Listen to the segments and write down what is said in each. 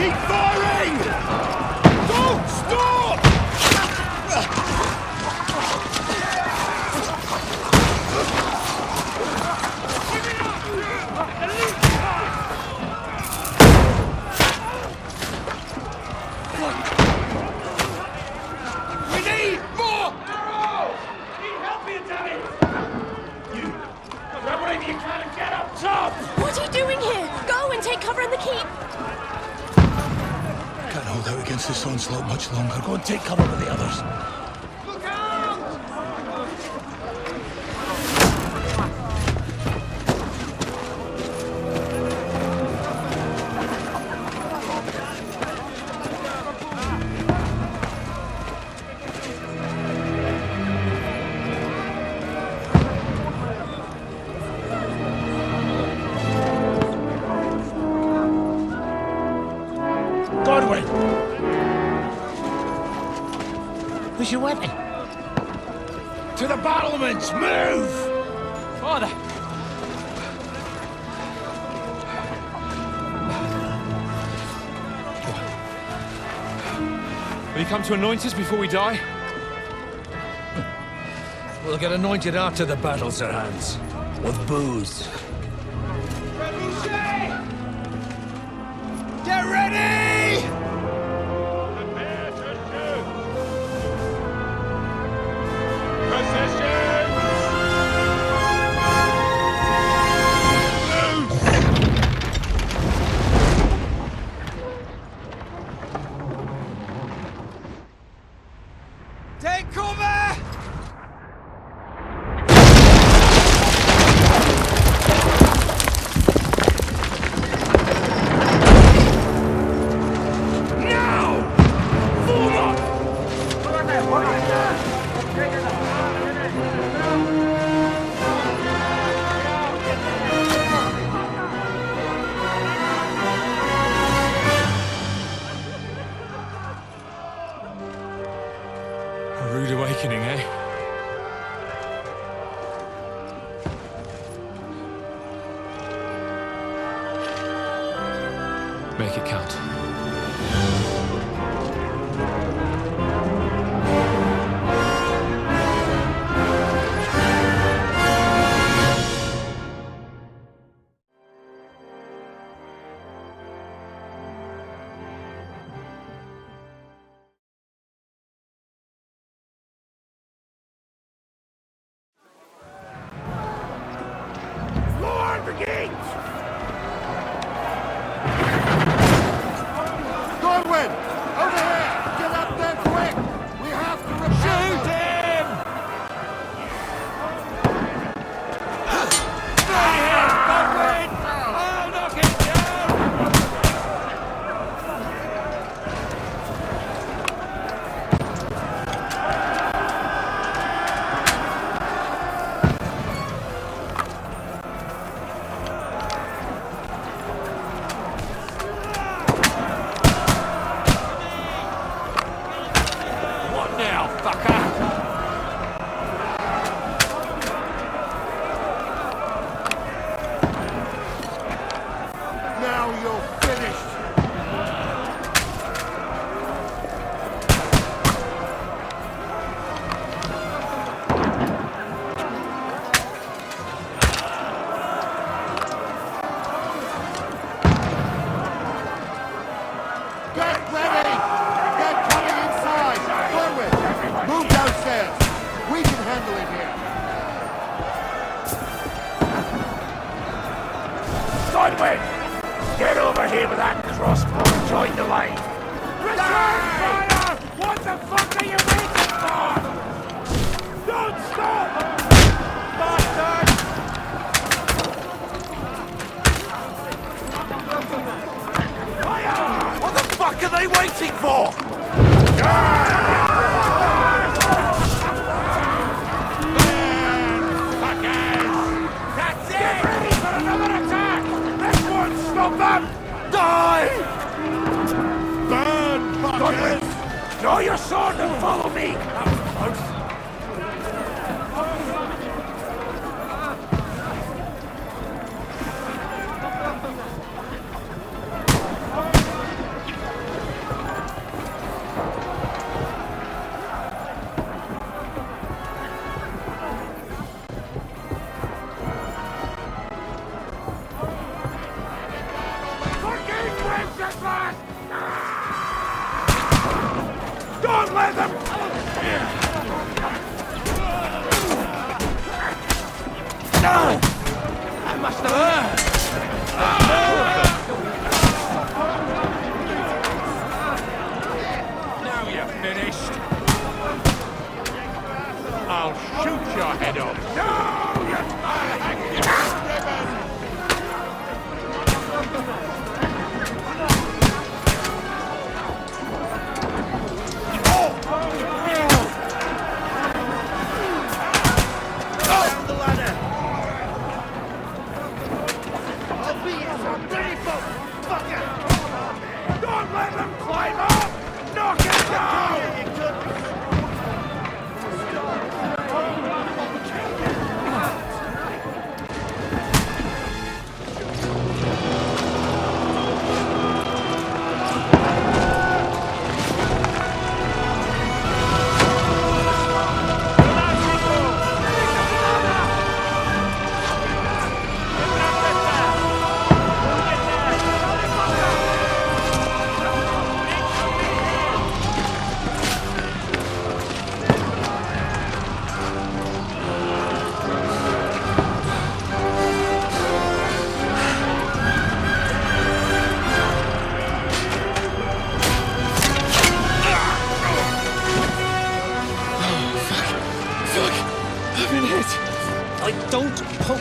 Keep firing! Don't stop! We need more! Need help here, damn it! You! Grab whatever you can and get up top! What are you doing here? Go and take cover in the keep. Can't hold out against this onslaught much longer. Go and take cover with the others. Look out! Godwin! Where's your weapon? To the battlements! Move! Father! Will you come to anoint us before we die? We'll get anointed after the battles are hands. With booze. Get ready! Prepare to shoot! Position! Take cover! A rude awakening, eh? Make it count. Lord begins! Godwin! Over here! Get up there quick! We have to repair Shoot them. him! Stay here, Godwin! I'll knock it down! What now, fucker? Now you're finished! Get ready! Get coming inside! Godwin, move downstairs! We can handle it here! Godwin! Get over here with that crossbow and join the line! Return fire! What the fuck are you waiting for? Don't stop! Bastard! Fire! What the fuck are they waiting for? That's it! Get ready for another attack! This won't stop them! Die! Burn, Godwin! fuckers! Draw your sword and follow me! That was close.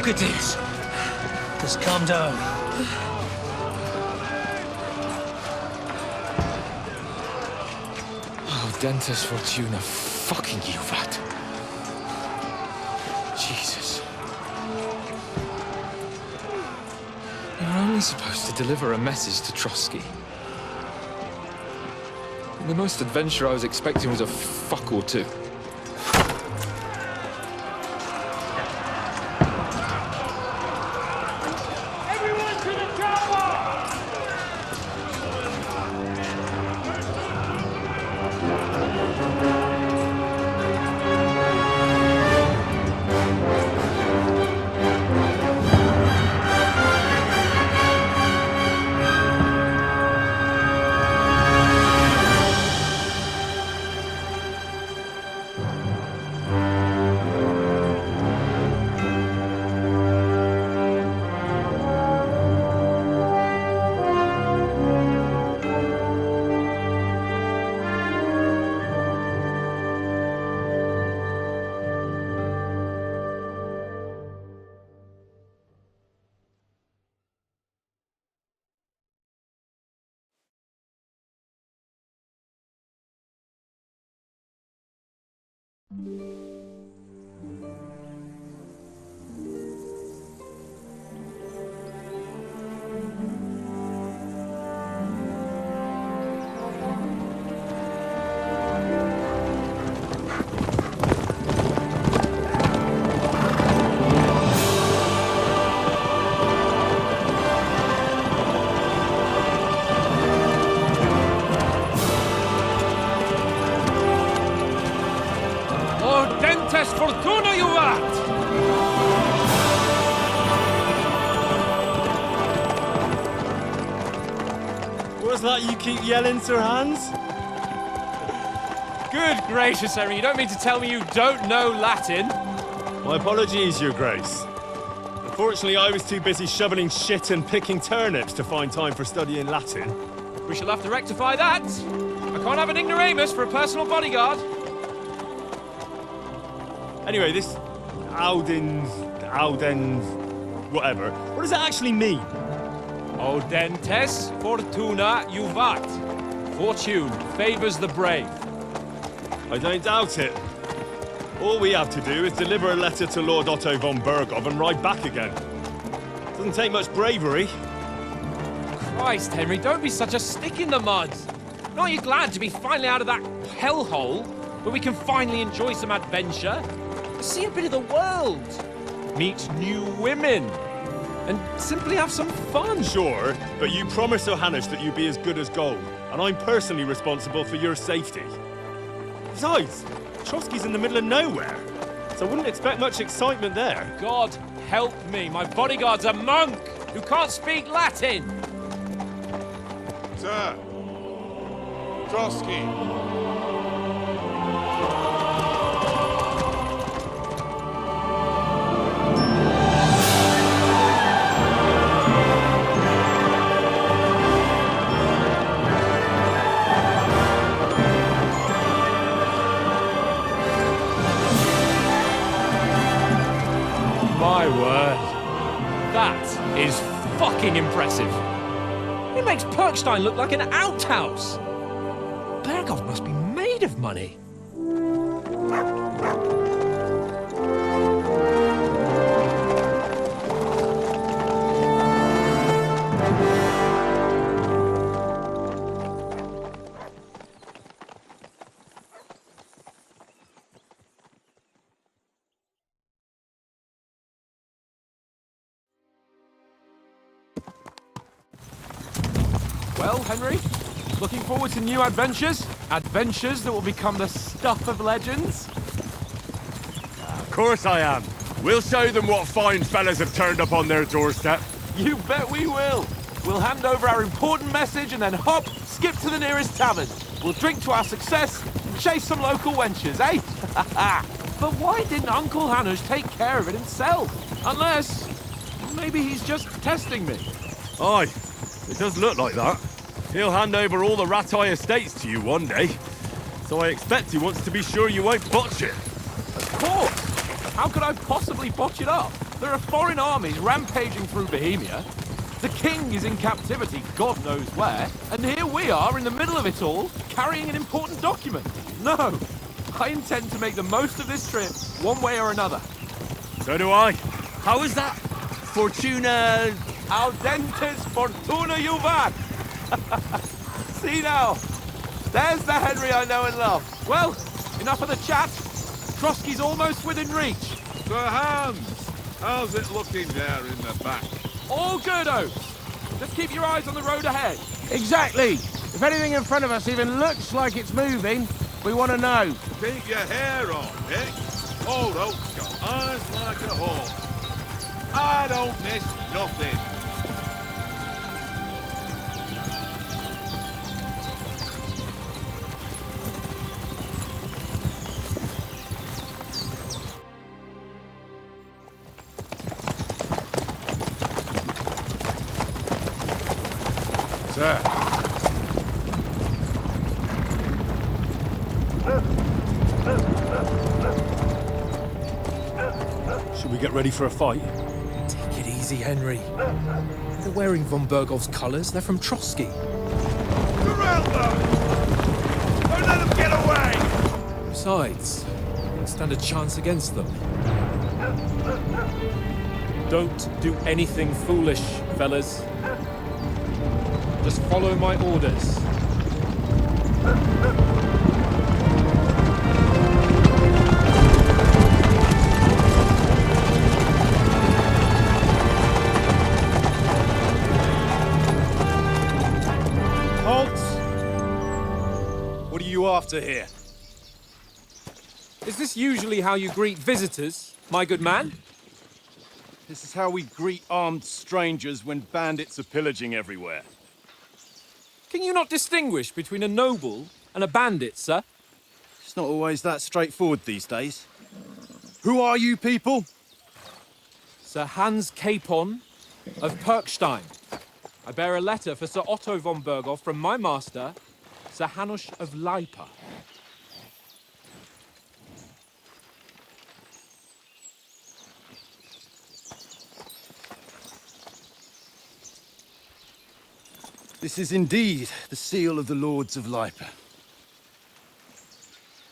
fuck it is. Just calm down. Audentes, Fortuna, fucking Iuvat. Jesus. You're only supposed to deliver a message to Trotsky. The most adventure I was expecting was a fuck or two. Everyone to the chopper! Audentes Fortuna, Iuvat! What's that you keep yelling, Sir Hans? Good gracious, Henry, you don't mean to tell me you don't know Latin? My apologies, Your Grace. Unfortunately, I was too busy shoveling shit and picking turnips to find time for studying Latin. We shall have to rectify that. I can't have an ignoramus for a personal bodyguard. Anyway, this Audens, whatever. What does it actually mean? Audentes, Fortuna, Iuvat. Fortune favors the brave. I don't doubt it. All we have to do is deliver a letter to Lord Otto von Bergov and ride back again. Doesn't take much bravery. Christ, Henry, don't be such a stick in the mud. Aren't you glad to be finally out of that hellhole where we can finally enjoy some adventure? See a bit of the world, meet new women, and simply have some fun. Sure, but you promised Johannes that you'd be as good as gold, and I'm personally responsible for your safety. Besides, Trotsky's in the middle of nowhere, so I wouldn't expect much excitement there. God help me, my bodyguard's a monk who can't speak Latin. Sir! Trotsky! My word. That is fucking impressive. It makes Perkstein look like an outhouse. Bergov must be made of money. Well, Henry, looking forward to new adventures? Adventures that will become the stuff of legends? Of course I am. We'll show them what fine fellas have turned up on their doorstep. You bet we will. We'll hand over our important message and then hop, skip to the nearest tavern. We'll drink to our success and chase some local wenches, eh? But why didn't Uncle Hannes take care of it himself? Unless, maybe he's just testing me. Aye, it does look like that. He'll hand over all the Ratai estates to you one day. So I expect he wants to be sure you won't botch it. Of course! How could I possibly botch it up? There are foreign armies rampaging through Bohemia. The king is in captivity, God knows where, and here we are in the middle of it all, carrying an important document. No, I intend to make the most of this trip, one way or another. So do I. How is that? Fortuna... Audentes Fortuna Iuvat! See now, there's the Henry I know and love. Well, enough of the chat. Trotsky's almost within reach. Sir Hans, how's it looking there in the back? All good, Oaks. Just keep your eyes on the road ahead. Exactly. If anything in front of us even looks like it's moving, we want to know. Keep your hair on, Nick. Old Oak's got eyes like a hawk. I don't miss nothing. Sir. Should we get ready for a fight? Take it easy, Henry. They're wearing von Bergov's colours. They're from Trotsky. Corral them! Don't let them get away! Besides, we stand a chance against them. Don't do anything foolish, fellas. Just follow my orders. Halt! What are you after here? Is this usually how you greet visitors, my good man? This is how we greet armed strangers when bandits are pillaging everywhere. Can you not distinguish between a noble and a bandit, sir? It's not always that straightforward these days. Who are you people? Sir Hans Capon of Perkstein. I bear a letter for Sir Otto von Berghoff from my master, Sir Hanush of Lipa. This is indeed the seal of the Lords of Lipa.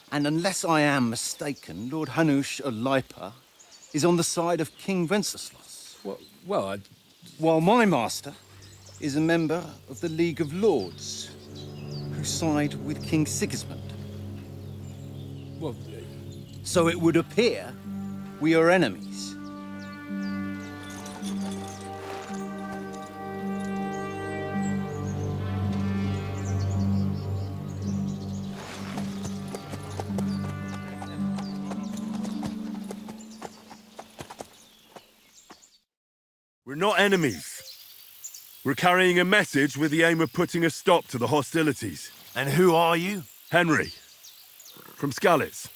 And unless I am mistaken, Lord Hanush of Lipa is on the side of King Wenceslas. While my master is a member of the League of Lords, who side with King Sigismund. So it would appear we are enemies. We're not enemies. We're carrying a message with the aim of putting a stop to the hostilities. And who are you? Henry, from Skalitz.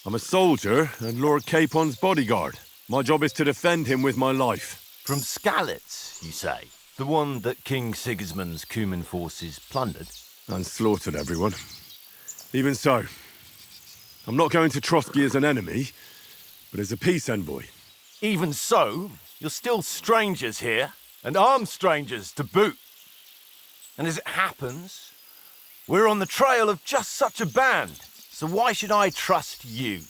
I'm a soldier and Lord Capon's bodyguard. My job is to defend him with my life. From Skalitz, you say? The one that King Sigismund's Cuman forces plundered? And slaughtered everyone. Even so, I'm not going to Trotsky as an enemy, but as a peace envoy. Even so, you're still strangers here, and armed strangers to boot. And as it happens, we're on the trail of just such a band, so why should I trust you?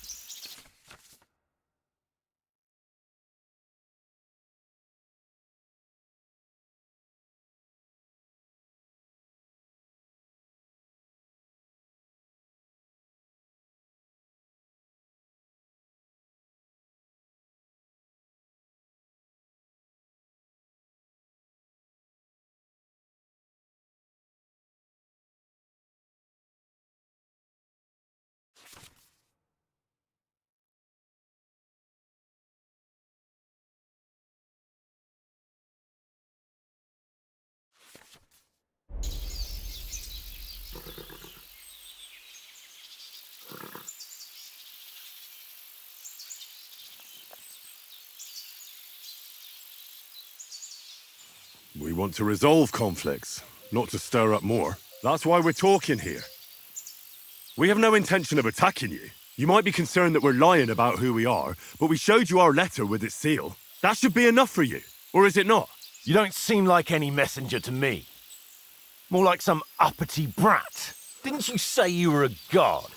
We want to resolve conflicts, not to stir up more. That's why we're talking here. We have no intention of attacking you. You might be concerned that we're lying about who we are, but we showed you our letter with its seal. That should be enough for you, or is it not? You don't seem like any messenger to me. More like some uppity brat. Didn't you say you were a god?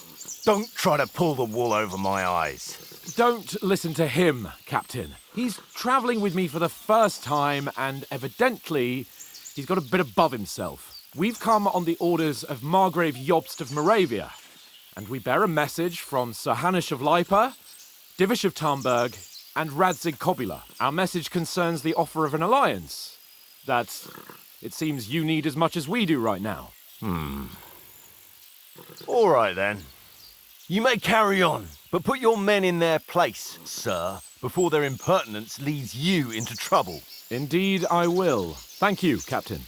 Don't try to pull the wool over my eyes. Don't listen to him, Captain. He's travelling with me for the first time, and evidently, he's got a bit above himself. We've come on the orders of Margrave Jobst of Moravia, and we bear a message from Sir Hanush of Lipa, Divish of Tarnberg, and Radzig Kobula. Our message concerns the offer of an alliance that it seems you need as much as we do right now. All right, then. You may carry on, but put your men in their place, sir, before their impertinence leads you into trouble. Indeed, I will. Thank you, Captain.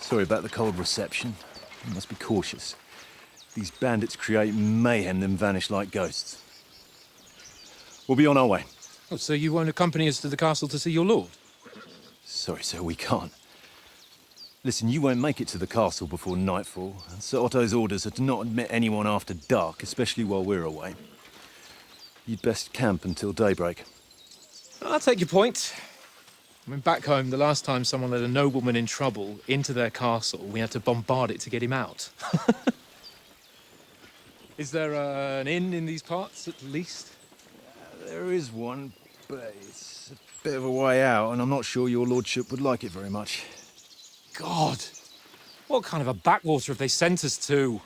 Sorry about the cold reception. You must be cautious. These bandits create mayhem, then vanish like ghosts. We'll be on our way. Oh, so you won't accompany us to the castle to see your lord? Sorry, sir, we can't. Listen, you won't make it to the castle before nightfall, and Sir Otto's orders are to not admit anyone after dark, especially while we're away. You'd best camp until daybreak. I'll take your point. I mean, back home, the last time someone let a nobleman in trouble into their castle, we had to bombard it to get him out. Is there an inn in these parts, at least? There is one, but it's a bit of a way out, and I'm not sure your lordship would like it very much. God! What kind of a backwater have they sent us to?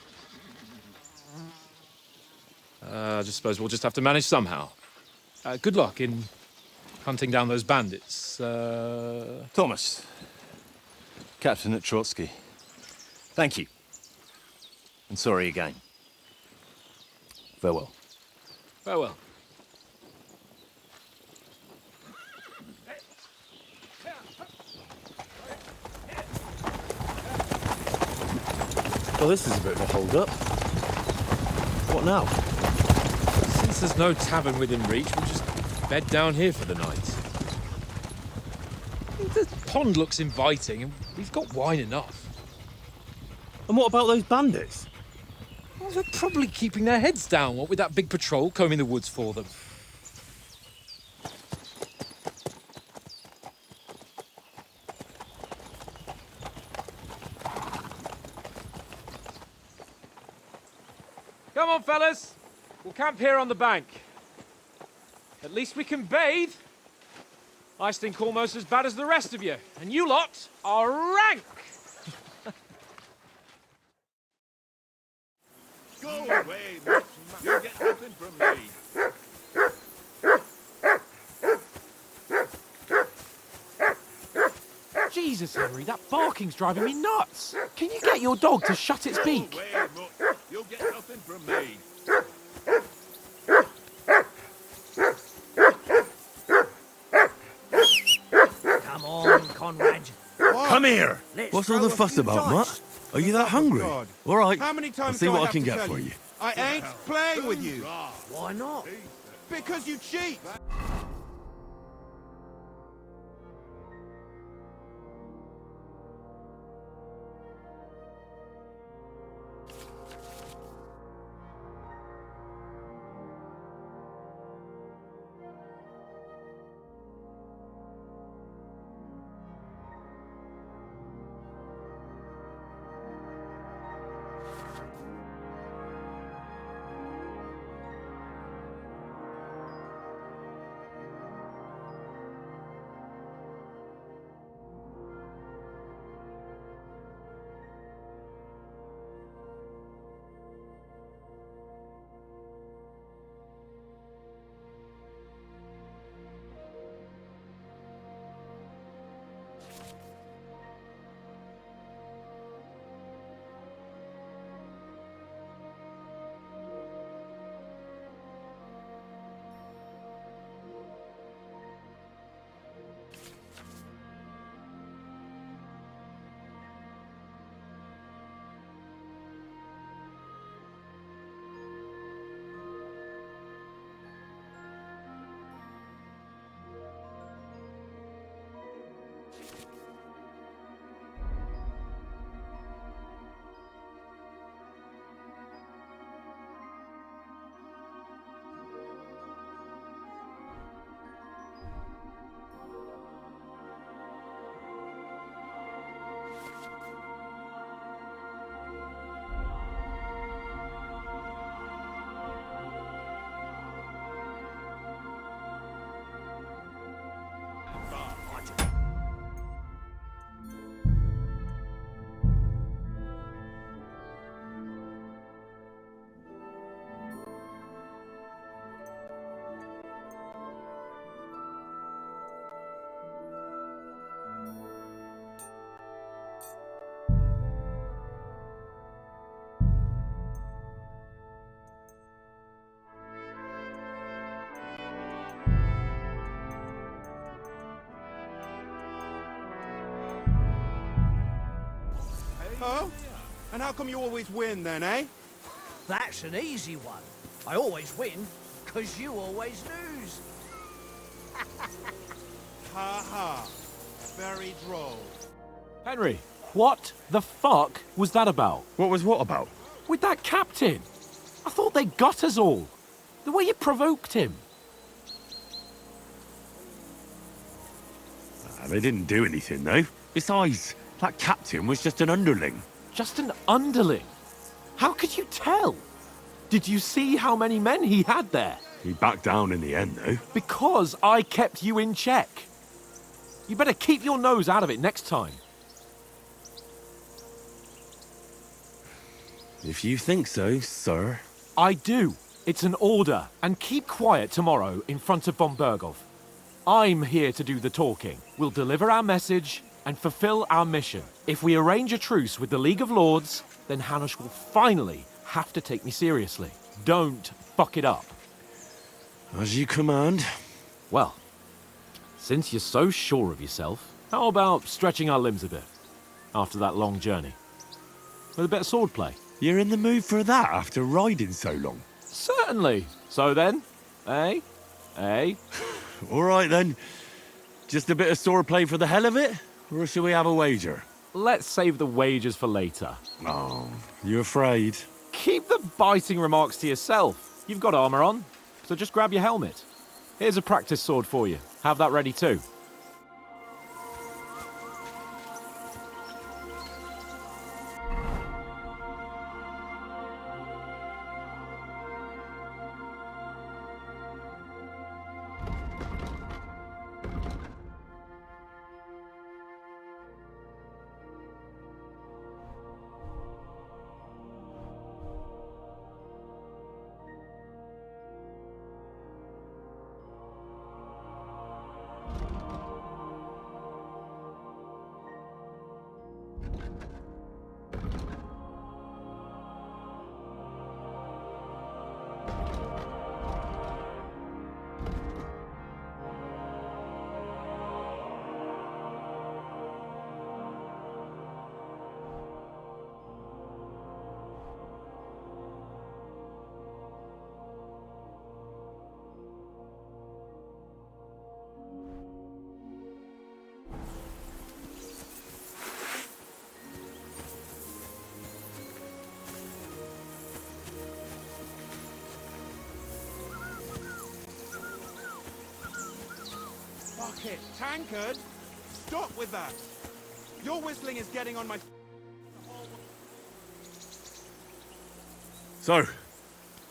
I just suppose we'll just have to manage somehow. Good luck in hunting down those bandits. Thomas, Captain at Trotsky. Thank you. And sorry again. Farewell. Farewell. Well, this is a bit of a hold-up. What now? Since there's no tavern within reach, we'll just bed down here for the night. The pond looks inviting, and we've got wine enough. And what about those bandits? Well, they're probably keeping their heads down, what with that big patrol combing the woods for them. Come on, fellas. We'll camp here on the bank. At least we can bathe. I stink almost as bad as the rest of you, and you lot are rank. Go away, Mitch. You'll get nothing from me. Jesus, Henry, that barking's driving me nuts. Can you get your dog to shut its beak? Go away, Mutt. You'll get nothing from me. Come on, Conrad. Come here! Let's What's all throw the a fuss few about, dice. Mutt? Are you that hungry? God. All right, How many I'll times see do what I have can to get tell for you. I ain't playing with you. Why not? Because you cheat. Oh? And how come you always win then, eh? That's an easy one. I always win, 'cause you always lose. Ha ha. Very droll. Henry, what the fuck was that about? What was what about? With that captain? I thought they got us all. The way you provoked him. They didn't do anything, though. Besides, that captain was just an underling. Just an underling? How could you tell? Did you see how many men he had there? He backed down in the end, though. Because I kept you in check. You better keep your nose out of it next time. If you think so, sir. I do. It's an order. And keep quiet tomorrow in front of von Berghoff. I'm here to do the talking. We'll deliver our message and fulfill our mission. If we arrange a truce with the League of Lords, then Hanush will finally have to take me seriously. Don't fuck it up. As you command. Well, since you're so sure of yourself, how about stretching our limbs a bit after that long journey? With a bit of swordplay. You're in the mood for that after riding so long? Certainly. So then, eh? Eh? All right then. Just a bit of swordplay for the hell of it? Or shall we have a wager? Let's save the wagers for later. Oh, you afraid? Keep the biting remarks to yourself. You've got armor on, so just grab your helmet. Here's a practice sword for you. Have that ready too. Fuck it, tankard! Stop with that! Your whistling is getting on my... So,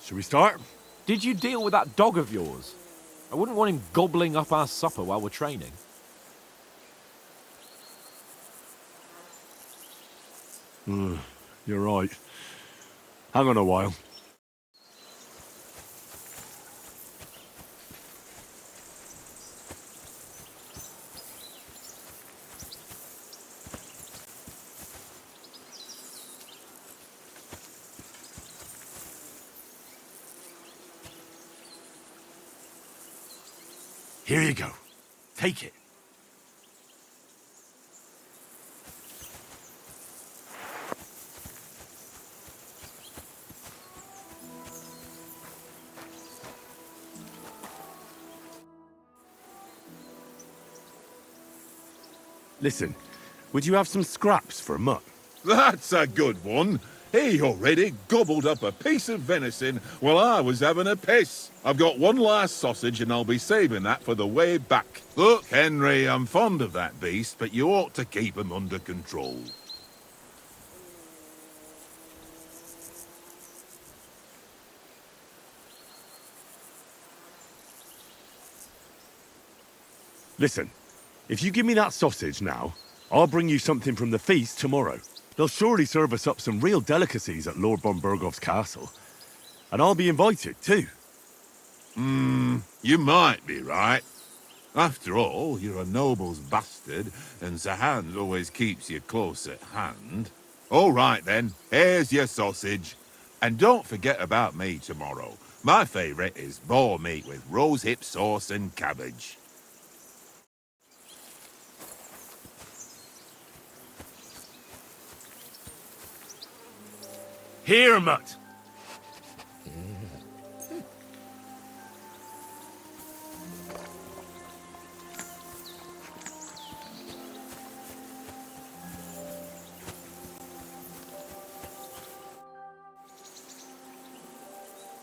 should we start? Did you deal with that dog of yours? I wouldn't want him gobbling up our supper while we're training. You're right. Hang on a while. Here you go. Take it. Listen, would you have some scraps for a mutt? That's a good one. He already gobbled up a piece of venison while I was having a piss. I've got one last sausage and I'll be saving that for the way back. Look, Henry, I'm fond of that beast, but you ought to keep him under control. Listen, if you give me that sausage now, I'll bring you something from the feast tomorrow. They'll surely serve us up some real delicacies at Lord von Berghoff's castle. And I'll be invited, too. You might be right. After all, you're a noble's bastard, and Sir Hans always keeps you close at hand. All right, then. Here's your sausage. And don't forget about me tomorrow. My favourite is boar meat with rosehip sauce and cabbage. Here, mutt.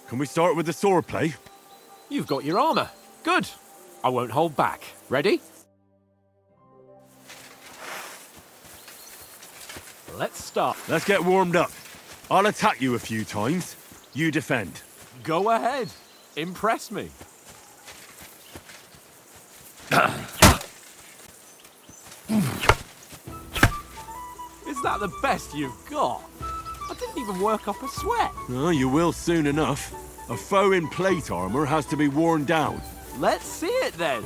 Can we start with the sword play? You've got your armor. Good. I won't hold back. Ready? Let's start. Let's get warmed up. I'll attack you a few times. You defend. Go ahead. Impress me. Is that the best you've got? I didn't even work up a sweat. Oh, you will soon enough. A foe in plate armor has to be worn down. Let's see it then.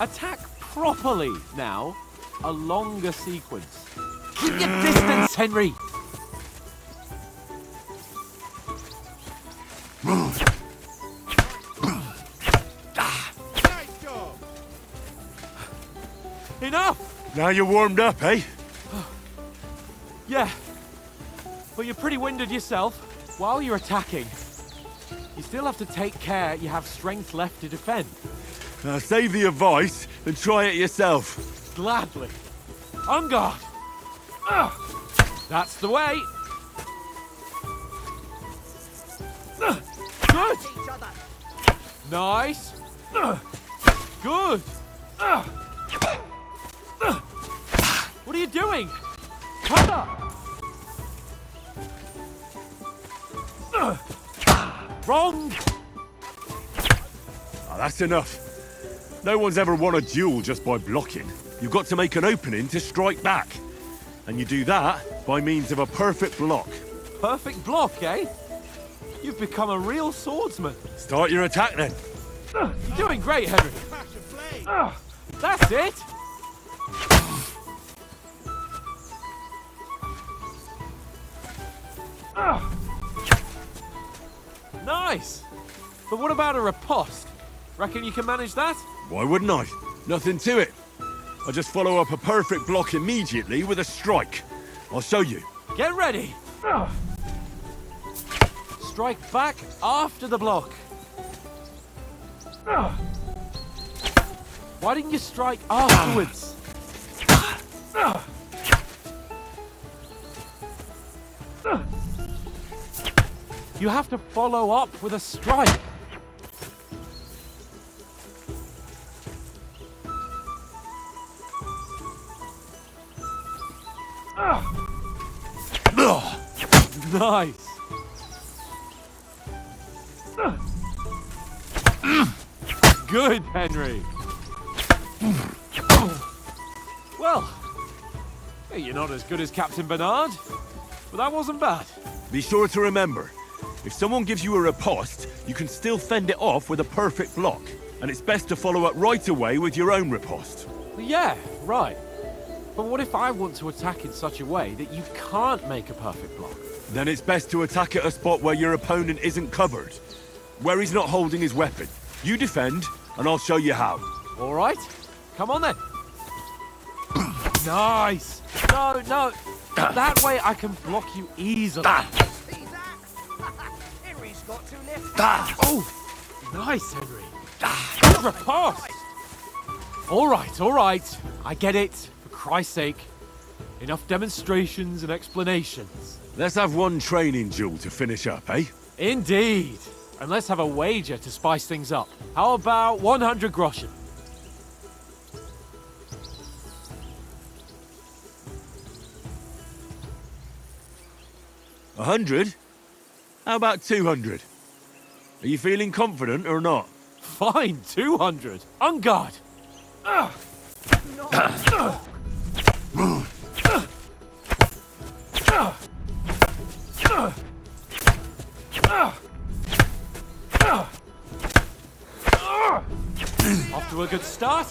Attack properly now. A longer sequence. Keep your distance, Henry. Enough! Now you're warmed up, eh? Yeah. But you're pretty winded yourself. While you're attacking, you still have to take care you have strength left to defend. Now save the advice and try it yourself. Gladly. On guard. That's the way. Good. Nice. Good. What are you doing? Cover. Wrong. Oh, that's enough. No one's ever won a duel just by blocking. You've got to make an opening to strike back. And you do that by means of a perfect block. Perfect block, eh? You've become a real swordsman. Start your attack then. You're doing great, Henry. That's it. Nice. But what about a riposte? Reckon you can manage that? Why wouldn't I? Nothing to it. I just follow up a perfect block immediately with a strike. I'll show you. Get ready. Strike back after the block. Why didn't you strike afterwards? You have to follow up with a strike. Nice. Good, Henry. Well, hey, you're not as good as Captain Bernard, but that wasn't bad. Be sure to remember, if someone gives you a riposte, you can still fend it off with a perfect block. And it's best to follow up right away with your own riposte. Yeah, right. But what if I want to attack in such a way that you can't make a perfect block? Then it's best to attack at a spot where your opponent isn't covered, where he's not holding his weapon. You defend, and I'll show you how. All right, come on then. Nice. No, no. That way I can block you easily. Henry's got two left. Oh, nice, Henry. Good riposte. All right. I get it. For Christ's sake. Enough demonstrations and explanations. Let's have one training duel to finish up, eh? Indeed. And let's have a wager to spice things up. How about 100 groschen? 100? How about 200? Are you feeling confident or not? Fine, 200. On guard. Off to a good start.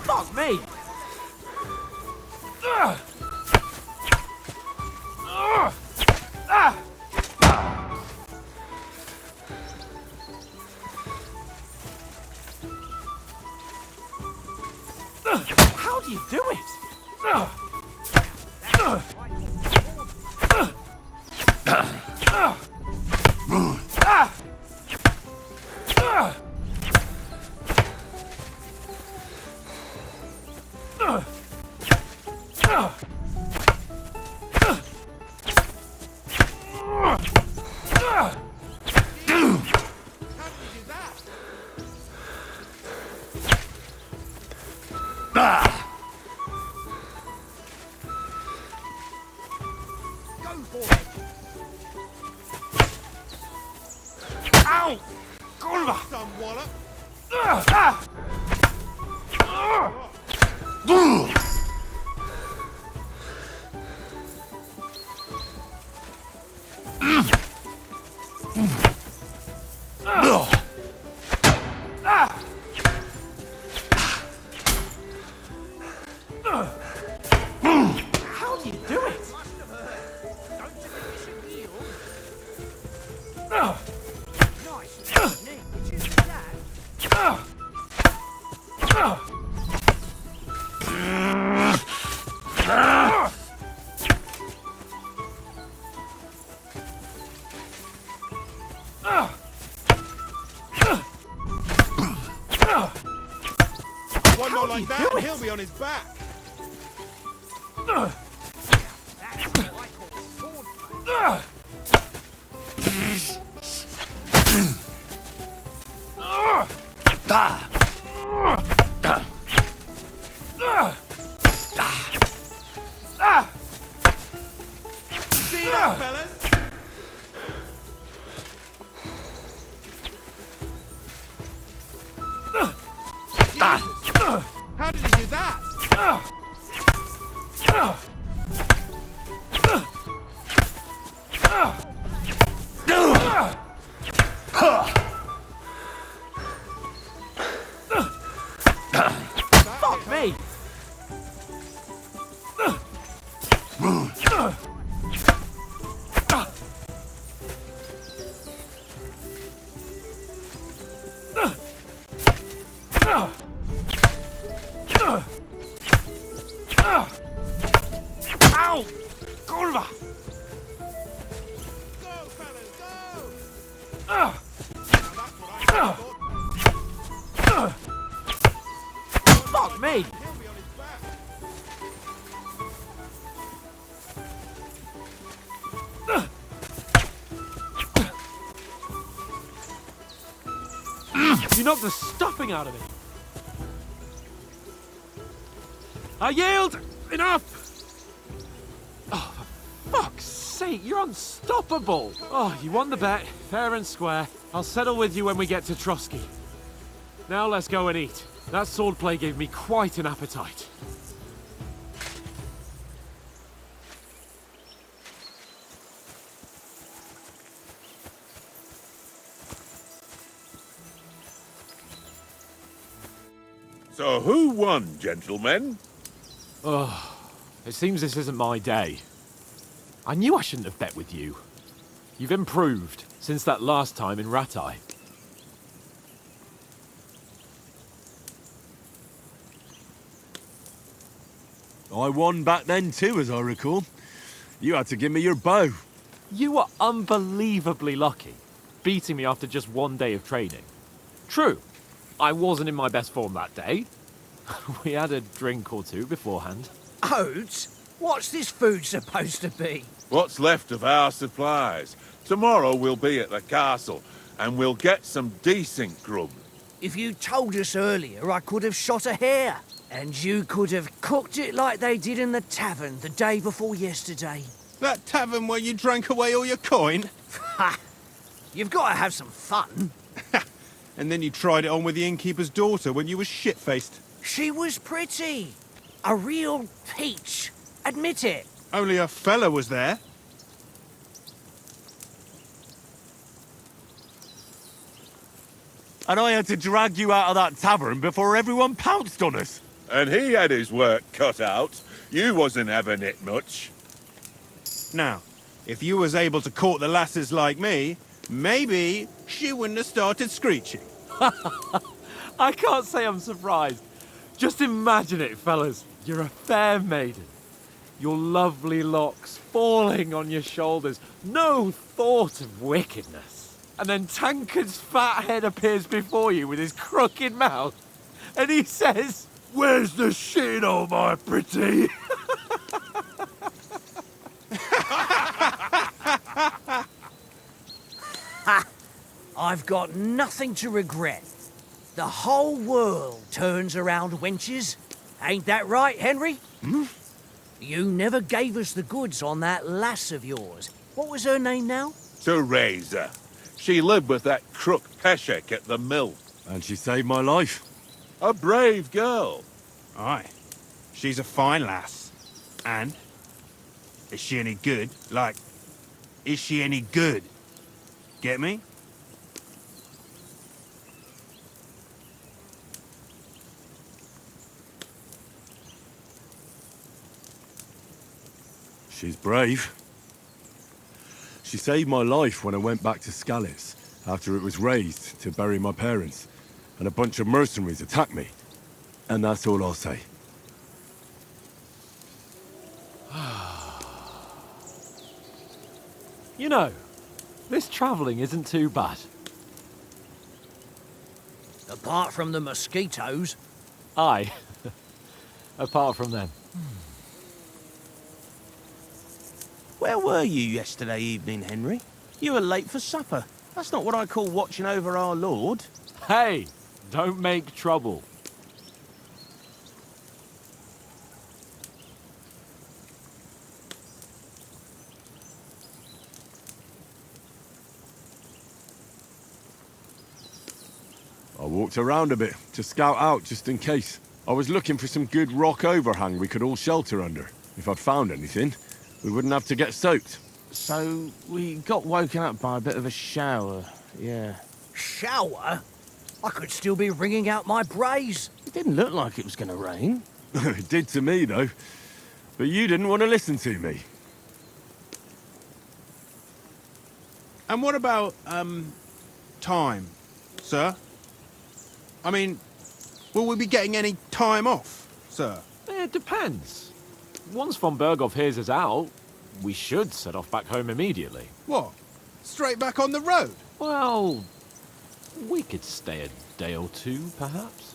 Fuck me! How do you do it? Ow! Kurwa! Some wallop. How do you do it? One more like that, and he'll be on his back. See that, fellas? How did he do that? Fuck me! Ow! Kurwa! Go, fellas, go! Fuck me! He'll be on his back. You knocked the stuffing out of me. I yield! Enough! Oh, for fuck's sake, you're unstoppable! Oh, you won the bet, fair and square. I'll settle with you when we get to Trotsky. Now let's go and eat. That swordplay gave me quite an appetite. So who won, gentlemen? Oh, it seems this isn't my day. I knew I shouldn't have bet with you. You've improved since that last time in Ratai. I won back then too, as I recall. You had to give me your bow. You were unbelievably lucky, beating me after just one day of training. True, I wasn't in my best form that day. We had a drink or two beforehand. Oats? What's this food supposed to be? What's left of our supplies. Tomorrow we'll be at the castle, and we'll get some decent grub. If you told us earlier, I could have shot a hare. And you could have cooked it like they did in the tavern the day before yesterday. That tavern where you drank away all your coin? Ha! You've got to have some fun. And then you tried it on with the innkeeper's daughter when you were shit-faced. She was pretty. A real peach. Admit it. Only a fella was there. And I had to drag you out of that tavern before everyone pounced on us. And he had his work cut out. You wasn't having it much. Now, if you was able to court the lasses like me, maybe she wouldn't have started screeching. I can't say I'm surprised. Just imagine it, fellas. You're a fair maiden. Your lovely locks falling on your shoulders. No thought of wickedness. And then Tankard's fat head appears before you with his crooked mouth. And he says, "Where's the shit, oh my pretty?" I've got nothing to regret. The whole world turns around wenches. Ain't that right, Henry? Hmm? You never gave us the goods on that lass of yours. What was her name now? Teresa. She lived with that crook Peshek at the mill. And she saved my life. A brave girl. Aye. She's a fine lass. And? Is she any good? Like, is she any good? Get me? She's brave. She saved my life when I went back to Skalitz after it was razed to bury my parents, and a bunch of mercenaries attacked me. And that's all I'll say. You know, this travelling isn't too bad. Apart from the mosquitoes. Aye. Apart from them. Where were you yesterday evening, Henry? You were late for supper. That's not what I call watching over our lord. Hey, don't make trouble. I walked around a bit to scout out just in case. I was looking for some good rock overhang we could all shelter under. If I'd found anything, we wouldn't have to get soaked. So, we got woken up by a bit of a shower, yeah. Shower? I could still be wringing out my brays. It didn't look like it was going to rain. It did to me, though. But you didn't want to listen to me. And what about, time, sir? I mean, will we be getting any time off, sir? It depends. Once von Berghoff hears us out, we should set off back home immediately. What? Straight back on the road? Well, we could stay a day or two, perhaps.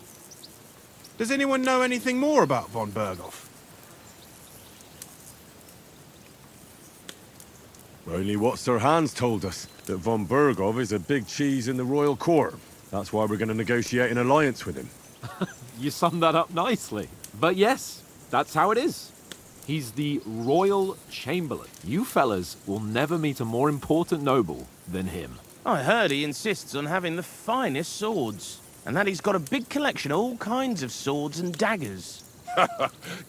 Does anyone know anything more about von Berghoff? Only what Sir Hans told us, that von Berghoff is a big cheese in the royal court. That's why we're going to negotiate an alliance with him. You summed that up nicely. But yes, that's how it is. He's the royal chamberlain. You fellas will never meet a more important noble than him. I heard he insists on having the finest swords, and that he's got a big collection of all kinds of swords and daggers.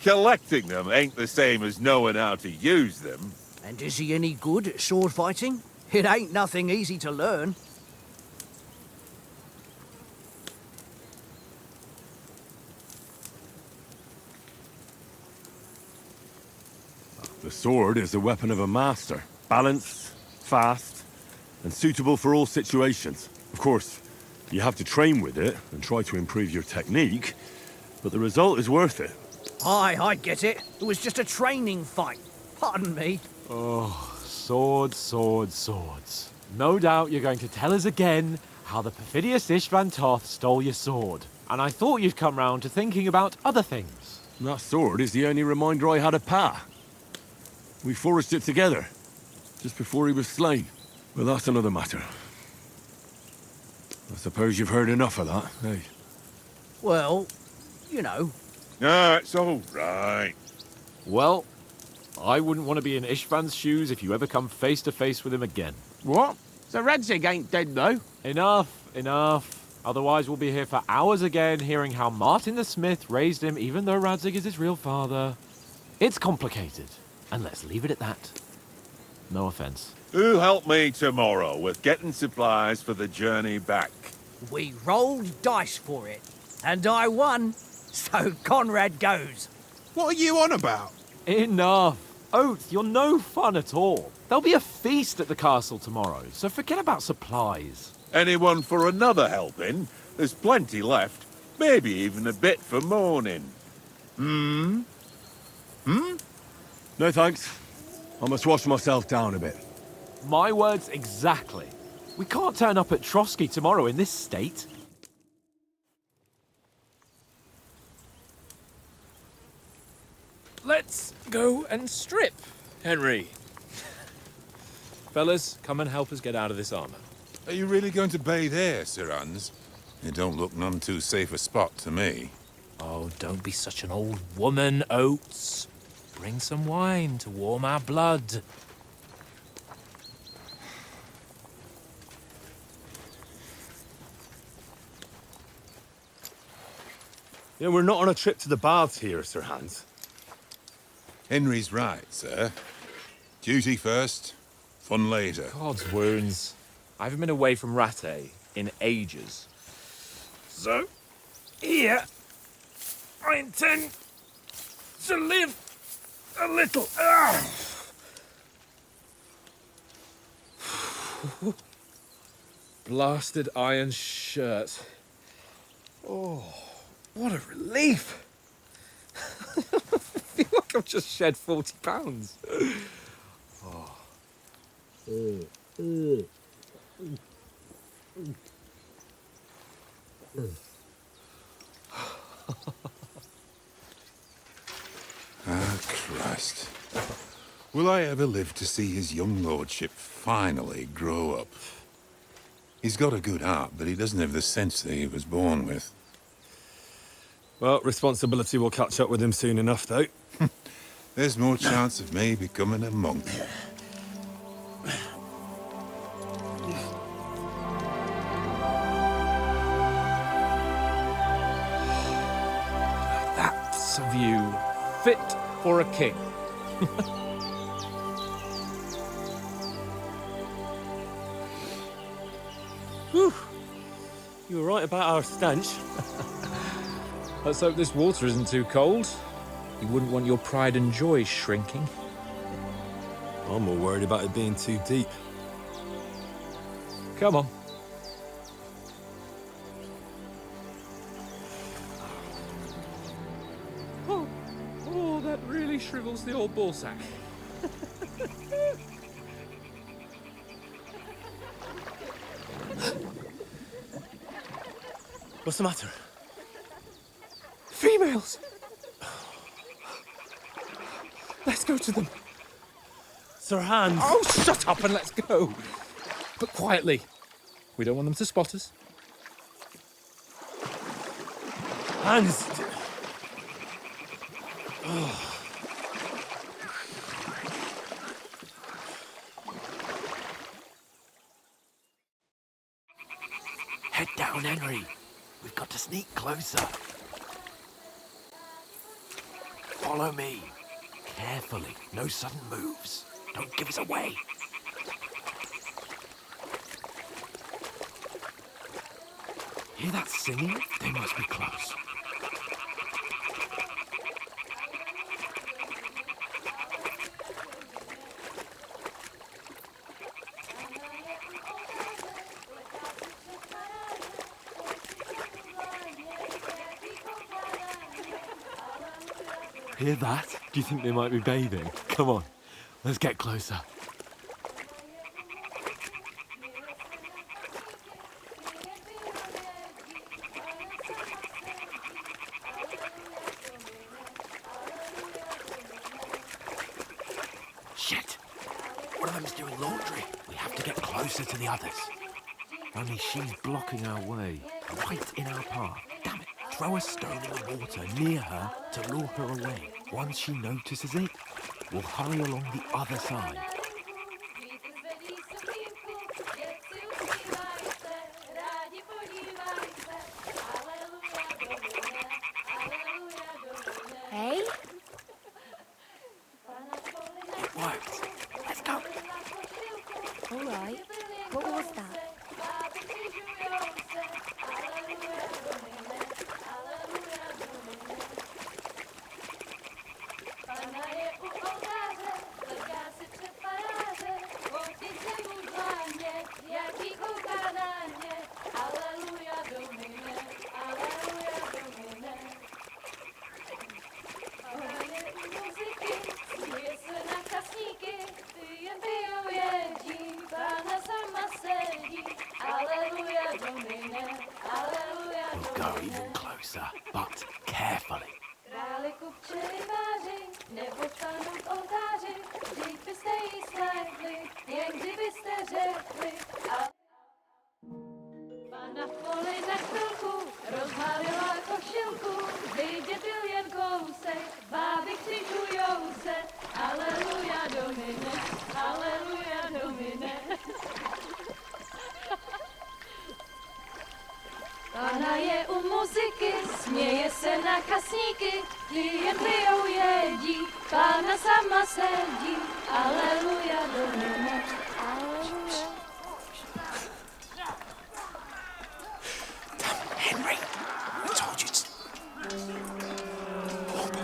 Collecting them ain't the same as knowing how to use them. And is he any good at sword fighting? It ain't nothing easy to learn. The sword is the weapon of a master. Balanced, fast, and suitable for all situations. Of course, you have to train with it and try to improve your technique, but the result is worth it. Aye, I get it. It was just a training fight. Pardon me. Oh, swords, swords, swords. No doubt you're going to tell us again how the perfidious Istvan Toth stole your sword. And I thought you'd come round to thinking about other things. That sword is the only reminder I had of Pa. We forged it together, just before he was slain. But that's another matter. I suppose you've heard enough of that, eh? Well, you know. No, it's all right. Well, I wouldn't want to be in Istvan's shoes if you ever come face to face with him again. What? So Radzig ain't dead, though? Enough, enough. Otherwise we'll be here for hours again hearing how Martin the Smith raised him even though Radzig is his real father. It's complicated, and let's leave it at that. No offense. Who'll help me tomorrow with getting supplies for the journey back? We rolled dice for it, and I won. So Conrad goes. What are you on about? Enough. Oath, you're no fun at all. There'll be a feast at the castle tomorrow, so forget about supplies. Anyone for another helping? There's plenty left. Maybe even a bit for morning. Hmm? No thanks. I must wash myself down a bit. My words exactly. We can't turn up at Trotsky tomorrow in this state. Let's go and strip, Henry. Fellas, come and help us get out of this armor. Are you really going to bathe here, Sir Hans? It don't look none too safe a spot to me. Oh, don't be such an old woman, Oates. Bring some wine to warm our blood. Yeah, we're not on a trip to the baths here, Sir Hans. Henry's right, sir. Duty first, fun later. God's wounds. I haven't been away from Rattay in ages. So, here, I intend to live a little. Blasted iron shirt. Oh, what a relief. I feel like I've just shed 40 pounds. Oh. Ah, Christ. Will I ever live to see his young lordship finally grow up? He's got a good heart, but he doesn't have the sense that he was born with. Well, responsibility will catch up with him soon enough, though. There's more chance of me becoming a monk. That's a view fit for a king. Whew. You were right about our stench. Let's hope this water isn't too cold. You wouldn't want your pride and joy shrinking. I'm more worried about it being too deep. Come on. Oh, that really shrivels the old ballsack. What's the matter? Females! Let's go to them. Sir Hans! Oh, shut up and let's go. But quietly. We don't want them to spot us. Hans! Oh. Head down, Henry. We've got to sneak closer. Follow me. Carefully. No sudden moves. Don't give us away. Hear that singing? They must be close. Hear that? Do you think they might be bathing? Come on, let's get closer. Shit! One of them's doing laundry. We have to get closer to the others. Only she's blocking our way, right in our path. Damn it! Throw a stone in the water near her to lure her away. Once she notices it, we'll hurry along the other side. Hey? It worked. Let's go. All right. What was that? We'll go even closer, but carefully. Na poli za chvilku rozhalila košilku, vidět byl jen kousek, báby křižujou se, aleluja domine, aleluja domine. Pána je u muziky, směje se na kasníky, ty jen pijou jedí, Pána sama sedí, aleluja domine, aleluja. Henry, I told you to... Oh my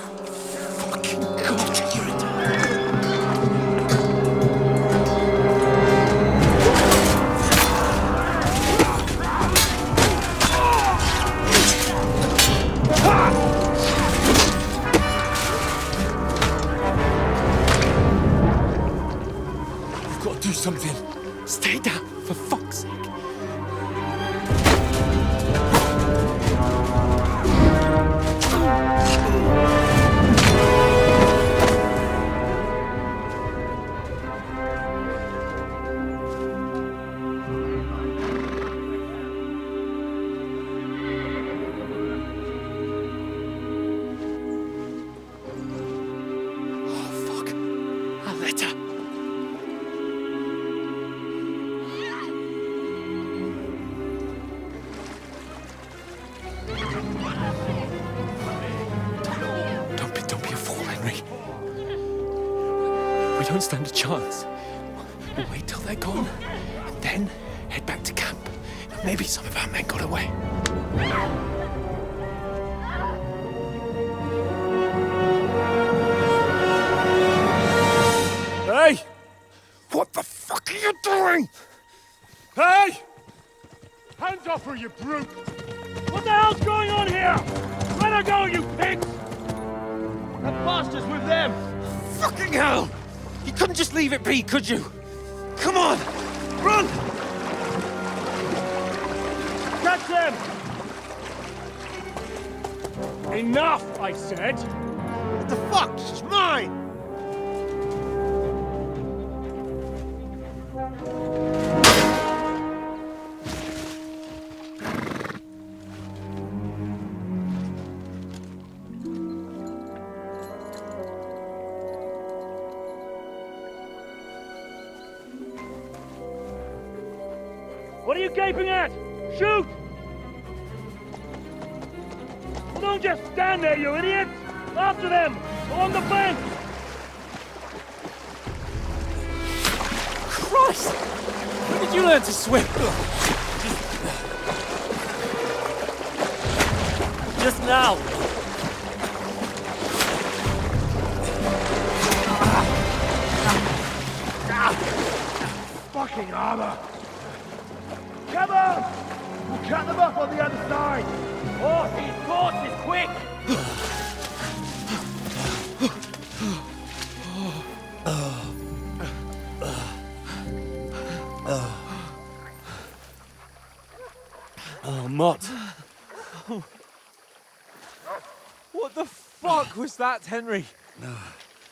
fucking God, you're a... You've got to do something. Stay down, for fuck's sake. Don't stand a chance. We'll wait till they're gone, and then head back to camp. Maybe some of our men got away. Hey! What the fuck are you doing? Hey! Hands off her, you brute! What the hell's going on here? Let her go, you pigs! The bastards with them! Fucking hell! You couldn't just leave it be, could you? Come on! Run! Catch them! Enough, I said! What the fuck? She's mine! What are you gaping at? Shoot! Well, don't just stand there, you idiots! After them! Along the bank! Christ! When did you learn to swim? Just now! Fucking armor! Come on! We'll cut them up on the other side! Horses, quick! Oh, Mott. What the fuck was that, Henry?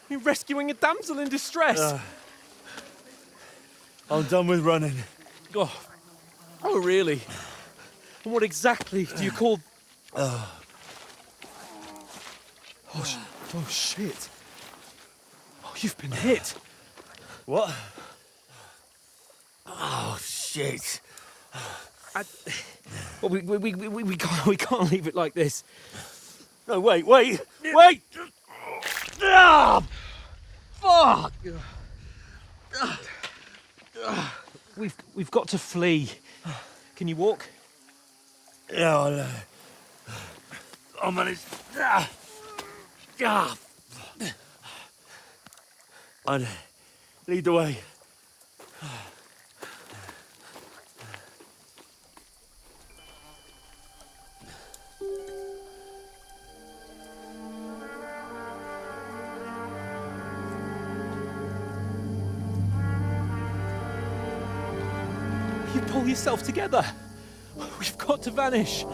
You're rescuing a damsel in distress. I'm done with running. Oh, really? And what exactly do you call... Oh, shit. Oh, you've been hit. What? Oh, shit. Well, we can't leave it like this. No, wait! Ah! Fuck! We've got to flee. Can you walk? Yeah, I'll manage. I'd lead the way. You pull yourself together. We've got to vanish.